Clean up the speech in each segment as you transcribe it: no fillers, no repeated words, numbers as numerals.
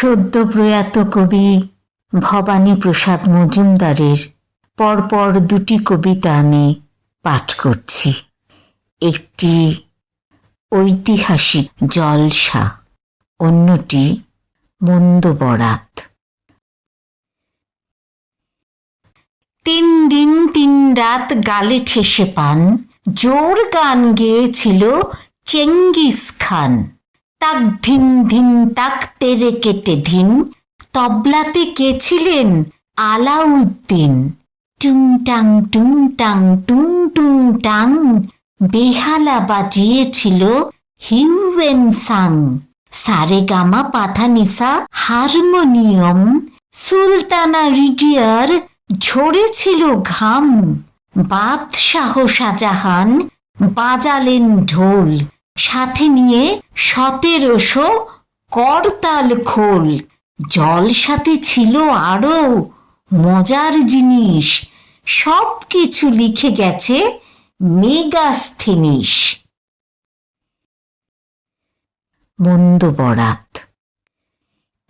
সদ্য প্রয়াত কবি ভবানী প্রসাদ মজুমদারের পরপর দুটি কবিতা আমি পাঠ করছি। একটি ঐতিহাসিক জলসা, অন্যটি মন্দ বরাত। 3 দিন 3 রাত গালে ঠেসে পান, জোর গান গেয়েছিল চেঙ্গিস খান। তাক ধিন ধিন তাক তেরে কেটে ধিন, তবলাতে কে ছিলেন? আলাউদ্দিন। টুং টাং টুং টাং টুং টুং টাং, বেহালা বাজিয়েছিল হিউয়েন সাং। সারেগামা পাধানিসা হারমোনিয়ম, সুলতানা রিডিয়ার ঝরেছিল ঘাম। বাদশাহ শাহজাহান বাজালেন ঢোল, সাথে নিয়ে 1700 করতাল খোল। জলসাতে ছিল আরো মজার জিনিস, সব কিছু লিখে গেছে মেগাস্থিনিস। মন্দ বরাত।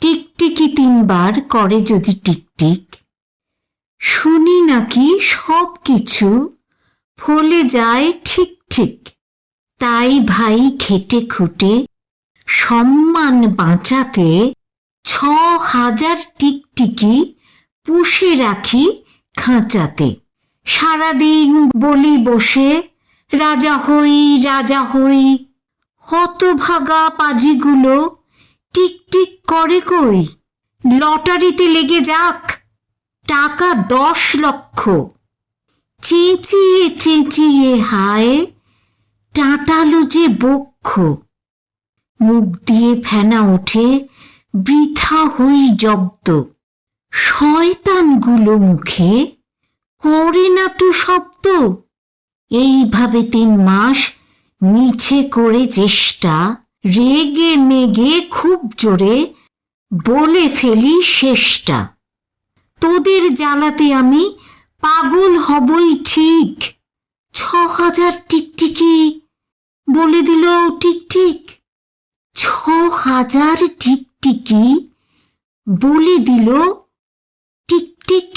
টিকটিকি 3 বার করে যদি টিকটিক, শুনি নাকি সব কিছু ফলে যায় ঠিক ঠিক। তাই ভাই খেটে খুটে সম্মান বাঁচাতে 6000 টিকটিকি পুষে রাখি খাঁচাতে। সারাদিন বলি বসে রাজা হই রাজা হই, হতভাগা পাজিগুলো টিকটিক করে কই। লটারিতে লেগে যাক টাকা 10 লক্ষ, চেঁচিয়ে চেঁচিয়ে হায় টাটালো যে বক্ষ। মুখ দিয়ে ফেনা ওঠে বৃথা হই জব্দ, শয়তানগুলো মুখে করে না তো শব্দ। এইভাবে 3 মাস মিছে করে চেষ্টা, রেগে মেগে খুব জোরে বলে ফেলি শেষটা। তোদের জ্বালাতে আমি পাগল হবই ঠিক, 6000 টিকটিকি বলে দিল ঠিক ঠিক। 6000 টিকটিকি বলে দিল টিক টিক।